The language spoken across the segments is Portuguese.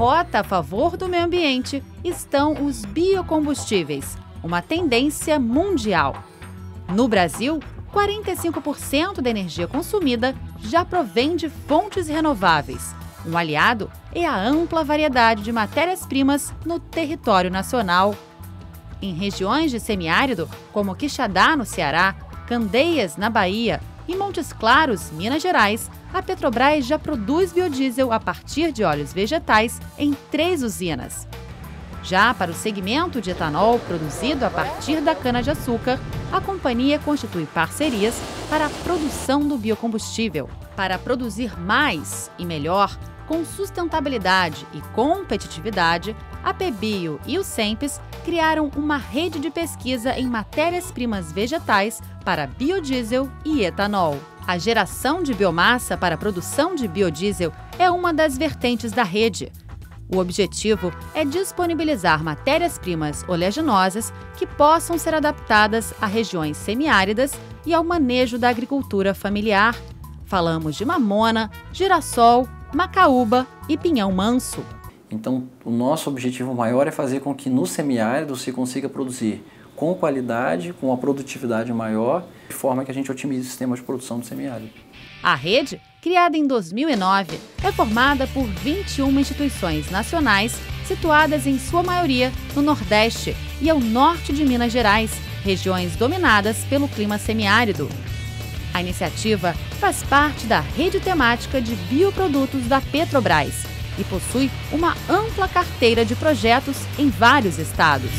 rota a favor do meio ambiente estão os biocombustíveis, uma tendência mundial. No Brasil, 45% da energia consumida já provém de fontes renováveis. Um aliado é a ampla variedade de matérias-primas no território nacional. Em regiões de semiárido, como Quixadá, no Ceará, Candeias, na Bahia, e Montes Claros, Minas Gerais, a Petrobras já produz biodiesel a partir de óleos vegetais em 3 usinas. Já para o segmento de etanol produzido a partir da cana-de-açúcar, a companhia constitui parcerias para a produção do biocombustível. Para produzir mais e melhor, com sustentabilidade e competitividade, a PBio e o Cenpes criaram uma rede de pesquisa em matérias-primas vegetais para biodiesel e etanol. A geração de biomassa para a produção de biodiesel é uma das vertentes da rede. O objetivo é disponibilizar matérias-primas oleaginosas que possam ser adaptadas a regiões semiáridas e ao manejo da agricultura familiar. Falamos de mamona, girassol, macaúba e pinhão manso. Então, o nosso objetivo maior é fazer com que no semiárido se consiga produzir com qualidade, com uma produtividade maior, de forma que a gente otimize o sistema de produção do semiárido. A rede, criada em 2009, é formada por 21 instituições nacionais situadas em sua maioria no Nordeste e ao norte de Minas Gerais, regiões dominadas pelo clima semiárido. A iniciativa faz parte da rede temática de bioprodutos da Petrobras e possui uma ampla carteira de projetos em vários estados.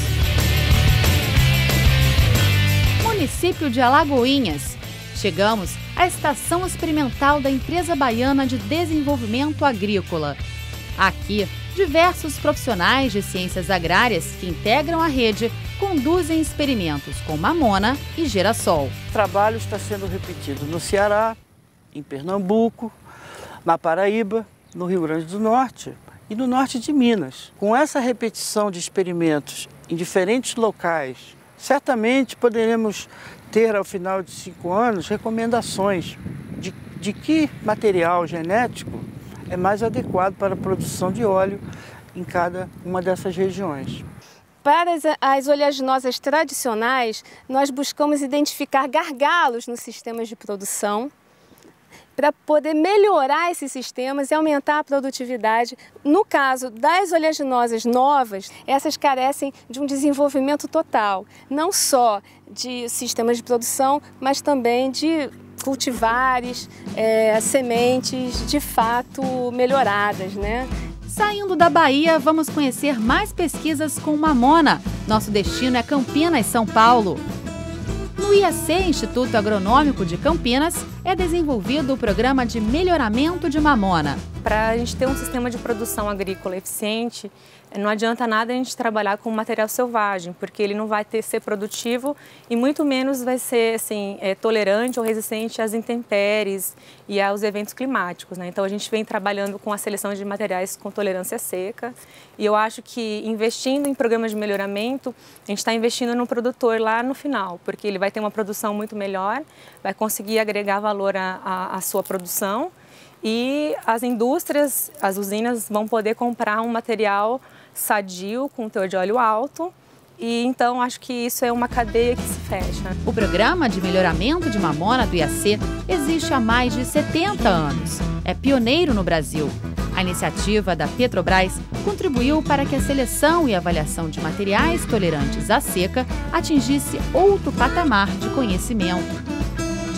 Município de Alagoinhas. Chegamos à Estação Experimental da Empresa Baiana de Desenvolvimento Agrícola. Aqui, diversos profissionais de ciências agrárias que integram a rede conduzem experimentos com mamona e girassol. O trabalho está sendo repetido no Ceará, em Pernambuco, na Paraíba, no Rio Grande do Norte e no norte de Minas. Com essa repetição de experimentos em diferentes locais, certamente poderemos ter, ao final de 5 anos, recomendações de que material genético é mais adequado para a produção de óleo em cada uma dessas regiões. Para as oleaginosas tradicionais, nós buscamos identificar gargalos nos sistemas de produção para poder melhorar esses sistemas e aumentar a produtividade. No caso das oleaginosas novas, essas carecem de um desenvolvimento total, não só de sistemas de produção, mas também de cultivares, sementes de fato melhoradas, né? Saindo da Bahia, vamos conhecer mais pesquisas com mamona. Nosso destino é Campinas, São Paulo. No IAC, Instituto Agronômico de Campinas, é desenvolvido o programa de melhoramento de mamona. Para a gente ter um sistema de produção agrícola eficiente, não adianta nada a gente trabalhar com material selvagem, porque ele não vai ser produtivo e muito menos vai ser assim, tolerante ou resistente às intempéries e aos eventos climáticos, né? Então a gente vem trabalhando com a seleção de materiais com tolerância seca e eu acho que investindo em programas de melhoramento, a gente está investindo no produtor lá no final, porque ele vai ter uma produção muito melhor, vai conseguir agregar valor à sua produção e as indústrias, as usinas vão poder comprar um material sadio, com teor de óleo alto, e então acho que isso é uma cadeia que se fecha. O programa de melhoramento de mamona do IAC existe há mais de 70 anos. É pioneiro no Brasil. A iniciativa da Petrobras contribuiu para que a seleção e avaliação de materiais tolerantes à seca atingisse outro patamar de conhecimento.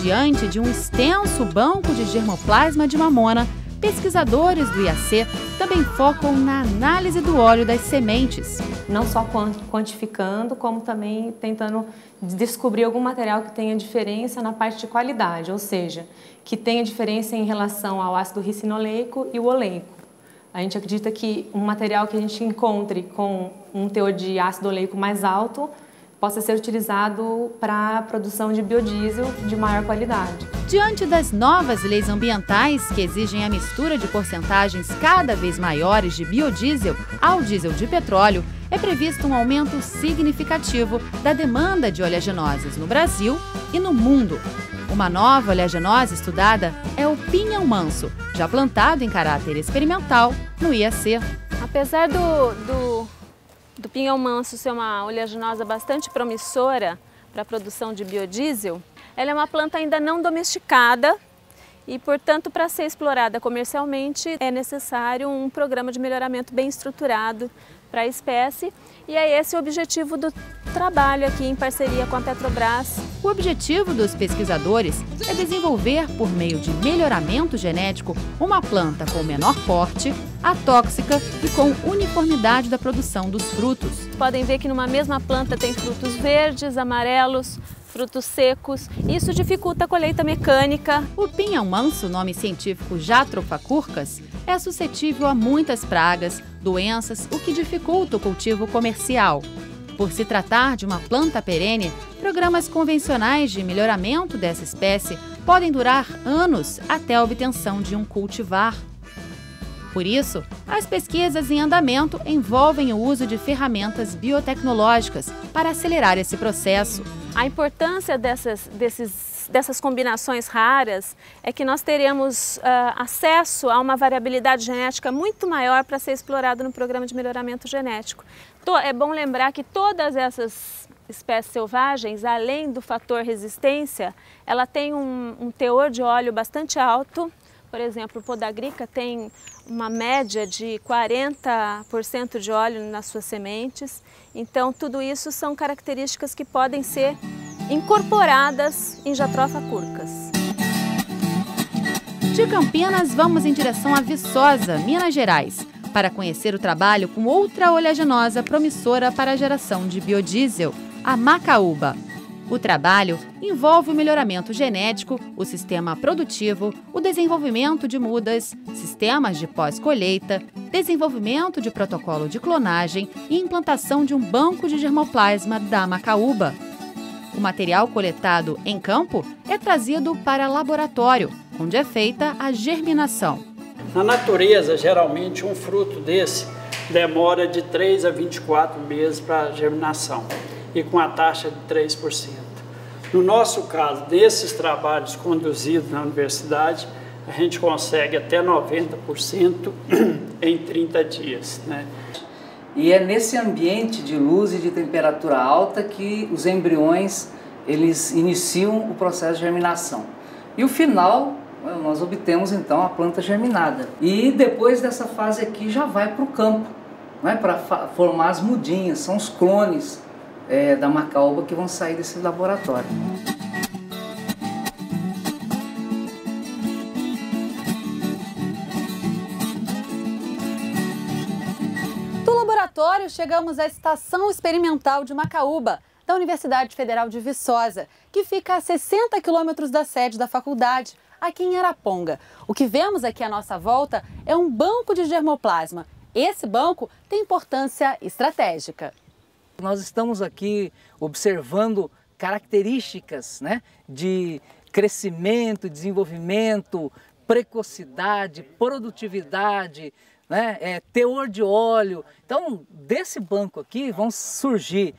Diante de um extenso banco de germoplasma de mamona, pesquisadores do IAC também focam na análise do óleo das sementes. Não só quantificando, como também tentando descobrir algum material que tenha diferença na parte de qualidade, ou seja, que tenha diferença em relação ao ácido ricinoleico e o oleico. A gente acredita que um material que a gente encontre com um teor de ácido oleico mais alto possa ser utilizado para a produção de biodiesel de maior qualidade. Diante das novas leis ambientais que exigem a mistura de porcentagens cada vez maiores de biodiesel ao diesel de petróleo, é previsto um aumento significativo da demanda de oleaginosas no Brasil e no mundo. Uma nova oleaginosa estudada é o pinhão manso, já plantado em caráter experimental no IAC. A Apesar do pinhão manso ser uma oleaginosa bastante promissora para a produção de biodiesel, ela é uma planta ainda não domesticada e, portanto, para ser explorada comercialmente é necessário um programa de melhoramento bem estruturado para a espécie, e é esse o objetivo do trabalho aqui em parceria com a Petrobras. O objetivo dos pesquisadores é desenvolver, por meio de melhoramento genético, uma planta com menor porte, atóxica e com uniformidade da produção dos frutos. Podem ver que numa mesma planta tem frutos verdes, amarelos, frutos secos. Isso dificulta a colheita mecânica. O pinhão manso, nome científico Jatropha curcas, é suscetível a muitas pragas, doenças, o que dificulta o cultivo comercial. Por se tratar de uma planta perene, programas convencionais de melhoramento dessa espécie podem durar anos até a obtenção de um cultivar. Por isso, as pesquisas em andamento envolvem o uso de ferramentas biotecnológicas para acelerar esse processo. A importância dessas combinações raras é que nós teremos acesso a uma variabilidade genética muito maior para ser explorada no programa de melhoramento genético. É bom lembrar que todas essas espécies selvagens, além do fator resistência, ela tem um teor de óleo bastante alto. Por exemplo, o podagrica tem uma média de 40% de óleo nas suas sementes. Então, tudo isso são características que podem ser incorporadas em Jatropha curcas. De Campinas, vamos em direção a Viçosa, Minas Gerais, para conhecer o trabalho com outra oleaginosa promissora para a geração de biodiesel, a macaúba. O trabalho envolve o melhoramento genético, o sistema produtivo, o desenvolvimento de mudas, sistemas de pós-colheita, desenvolvimento de protocolo de clonagem e implantação de um banco de germoplasma da macaúba. O material coletado em campo é trazido para laboratório, onde é feita a germinação. Na natureza, geralmente, um fruto desse demora de 3 a 24 meses para germinação, e com a taxa de 3%. No nosso caso, desses trabalhos conduzidos na universidade, a gente consegue até 90% em 30 dias, né? E é nesse ambiente de luz e de temperatura alta que os embriões eles iniciam o processo de germinação. E o final, nós obtemos então a planta germinada. E depois dessa fase aqui já vai para o campo, né, para formar as mudinhas, são os clones da macaúba que vão sair desse laboratório. Do laboratório, chegamos à Estação Experimental de Macaúba, da Universidade Federal de Viçosa, que fica a 60 quilômetros da sede da faculdade, aqui em Araponga. O que vemos aqui à nossa volta é um banco de germoplasma. Esse banco tem importância estratégica. Nós estamos aqui observando características, né, de crescimento, desenvolvimento, precocidade, produtividade, né, teor de óleo. Então, desse banco aqui vão surgir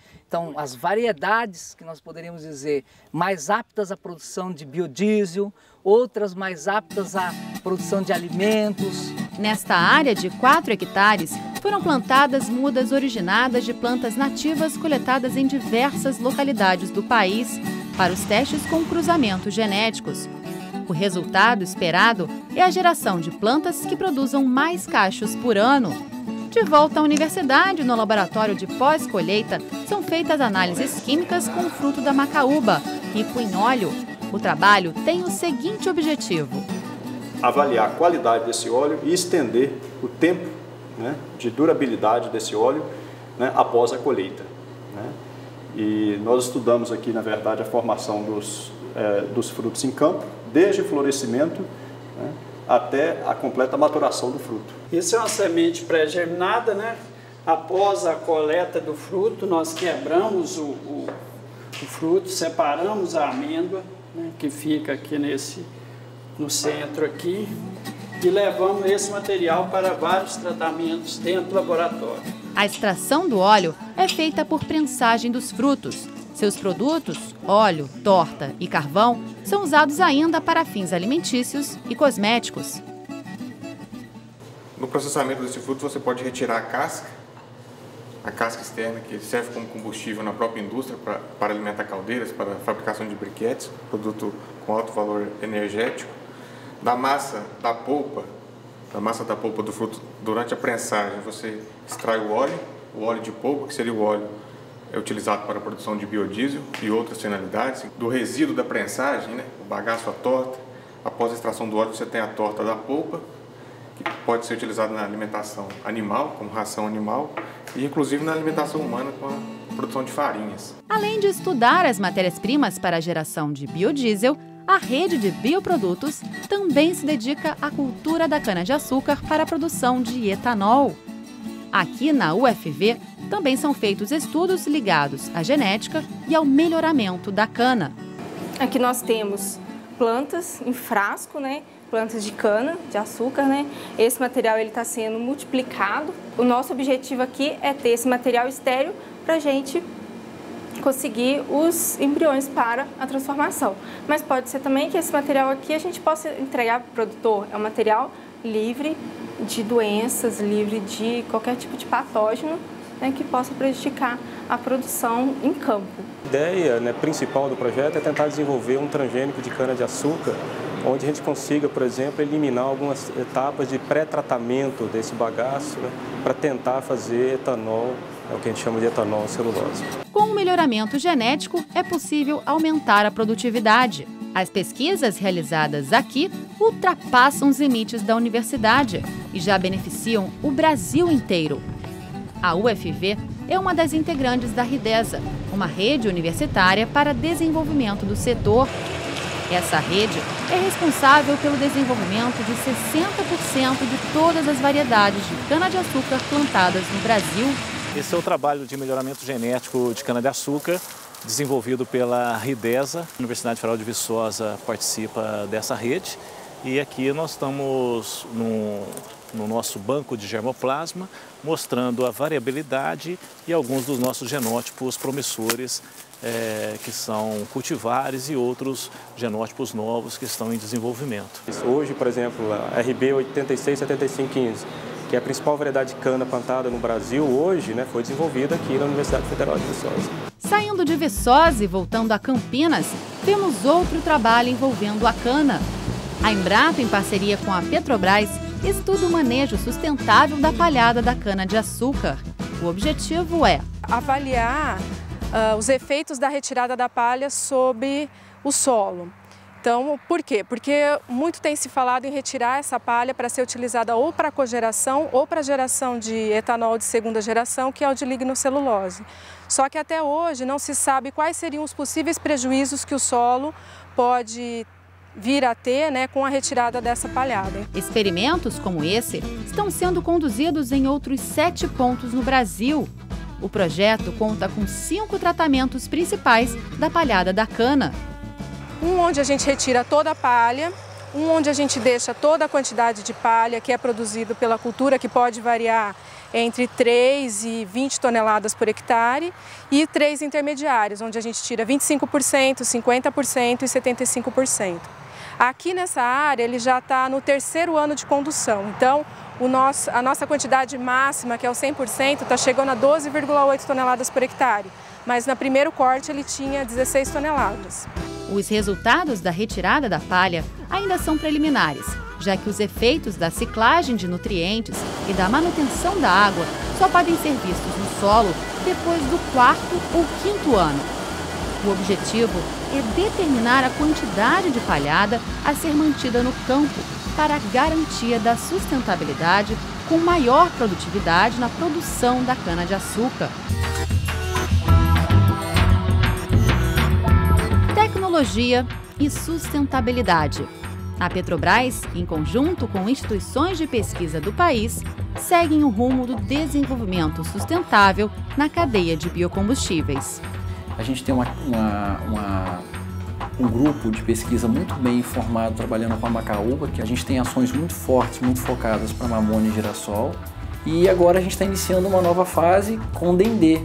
as variedades que nós poderíamos dizer mais aptas à produção de biodiesel, outras mais aptas à produção de alimentos. Nesta área de 4 hectares, foram plantadas mudas originadas de plantas nativas coletadas em diversas localidades do país para os testes com cruzamentos genéticos. O resultado esperado é a geração de plantas que produzam mais cachos por ano. De volta à universidade, no laboratório de pós-colheita, são feitas análises químicas com o fruto da macaúba, rico em óleo. O trabalho tem o seguinte objetivo: avaliar a qualidade desse óleo e estender o tempo, né, de durabilidade desse óleo, né, após a colheita, né? E nós estudamos aqui, na verdade, a formação dos frutos em campo, desde o florescimento, né, até a completa maturação do fruto. Isso é uma semente pré-germinada, né? Após a coleta do fruto, nós quebramos o fruto, separamos a amêndoa, né, que fica aqui no centro aqui, e levamos esse material para vários tratamentos dentro do laboratório. A extração do óleo é feita por prensagem dos frutos. Seus produtos, óleo, torta e carvão, são usados ainda para fins alimentícios e cosméticos. No processamento desse fruto você pode retirar a casca externa, que serve como combustível na própria indústria para alimentar caldeiras, para a fabricação de briquetes, produto com alto valor energético. Da massa da polpa do fruto, durante a prensagem você extrai o óleo de polpa, que seria o óleo utilizado para a produção de biodiesel e outras finalidades. Do resíduo da prensagem, né, o bagaço, a torta, após a extração do óleo você tem a torta da polpa, que pode ser utilizado na alimentação animal, como ração animal, e inclusive na alimentação humana com a produção de farinhas. Além de estudar as matérias-primas para a geração de biodiesel, a rede de bioprodutos também se dedica à cultura da cana-de-açúcar para a produção de etanol. Aqui na UFV também são feitos estudos ligados à genética e ao melhoramento da cana. Aqui nós temos plantas em frasco, né? Plantas de cana, de açúcar, né? Esse material está sendo multiplicado. O nosso objetivo aqui é ter esse material estéril para a gente conseguir os embriões para a transformação. Mas pode ser também que esse material aqui a gente possa entregar para o produtor. É um material livre de doenças, livre de qualquer tipo de patógeno, né, que possa prejudicar a produção em campo. A ideia, né, principal do projeto é tentar desenvolver um transgênico de cana-de-açúcar, onde a gente consiga, por exemplo, eliminar algumas etapas de pré-tratamento desse bagaço, né, para tentar fazer etanol, é o que a gente chama de etanol celulose. Com o melhoramento genético, é possível aumentar a produtividade. As pesquisas realizadas aqui ultrapassam os limites da universidade e já beneficiam o Brasil inteiro. A UFV é uma das integrantes da RIDESA, uma rede universitária para desenvolvimento do setor. Essa rede é responsável pelo desenvolvimento de 60% de todas as variedades de cana-de-açúcar plantadas no Brasil. Esse é o trabalho de melhoramento genético de cana-de-açúcar, desenvolvido pela RIDESA. A Universidade Federal de Viçosa participa dessa rede e aqui nós estamos no nosso banco de germoplasma, mostrando a variabilidade e alguns dos nossos genótipos promissores, que são cultivares e outros genótipos novos que estão em desenvolvimento. Hoje, por exemplo, a RB 867515, que é a principal variedade de cana plantada no Brasil hoje, né, foi desenvolvida aqui na Universidade Federal de Viçosa. Saindo de Viçosa e voltando a Campinas, temos outro trabalho envolvendo a cana. A Embrapa, em parceria com a Petrobras, estuda o manejo sustentável da palhada da cana-de-açúcar. O objetivo é avaliar os efeitos da retirada da palha sobre o solo. Então, por quê? Porque muito tem se falado em retirar essa palha para ser utilizada ou para cogeração ou para geração de etanol de segunda geração, que é o de lignocelulose. Só que até hoje não se sabe quais seriam os possíveis prejuízos que o solo pode vir a ter, né, com a retirada dessa palhada. Experimentos como esse estão sendo conduzidos em outros 7 pontos no Brasil. O projeto conta com 5 tratamentos principais da palhada da cana. Um onde a gente retira toda a palha, um onde a gente deixa toda a quantidade de palha que é produzido pela cultura, que pode variar entre 3 e 20 toneladas por hectare, e 3 intermediários, onde a gente tira 25%, 50% e 75%. Aqui nessa área ele já está no 3º ano de condução, então a nossa quantidade máxima, que é o 100%, está chegando a 12,8 toneladas por hectare, mas no primeiro corte ele tinha 16 toneladas. Os resultados da retirada da palha ainda são preliminares, já que os efeitos da ciclagem de nutrientes e da manutenção da água só podem ser vistos no solo depois do 4º ou 5º ano. O objetivo é determinar a quantidade de palhada a ser mantida no campo para a garantia da sustentabilidade com maior produtividade na produção da cana-de-açúcar. Tecnologia e sustentabilidade. A Petrobras, em conjunto com instituições de pesquisa do país, seguem o rumo do desenvolvimento sustentável na cadeia de biocombustíveis. A gente tem um grupo de pesquisa muito bem informado trabalhando com a macaúba, que a gente tem ações muito fortes, muito focadas para mamona e girassol. E agora a gente está iniciando uma nova fase com o Dendê,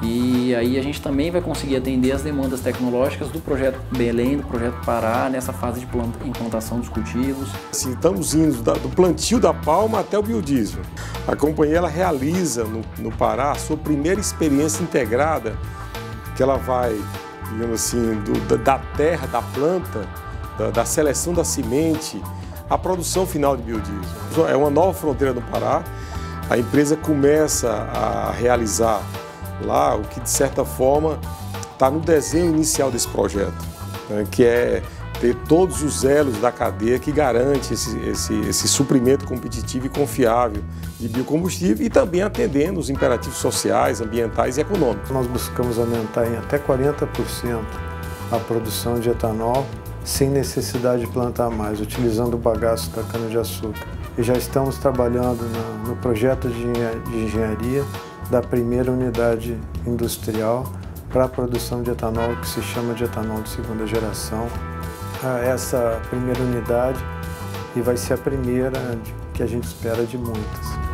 E aí a gente também vai conseguir atender as demandas tecnológicas do projeto Belém, do projeto Pará, nessa fase de implantação dos cultivos. Estamos indo do plantio da palma até o biodiesel. A companhia ela realiza no Pará a sua primeira experiência integrada, que ela vai, digamos assim, da terra, da planta, da seleção da semente, à produção final de biodiesel. É uma nova fronteira no Pará. A empresa começa a realizar lá o que, de certa forma, está no desenho inicial desse projeto, né, que é ter todos os elos da cadeia que garante esse suprimento competitivo e confiável de biocombustível e também atendendo os imperativos sociais, ambientais e econômicos. Nós buscamos aumentar em até 40% a produção de etanol sem necessidade de plantar mais, utilizando o bagaço da cana-de-açúcar. E já estamos trabalhando no projeto de engenharia da primeira unidade industrial para a produção de etanol, que se chama de etanol de segunda geração. Essa primeira unidade e vai ser a primeira que a gente espera de muitas.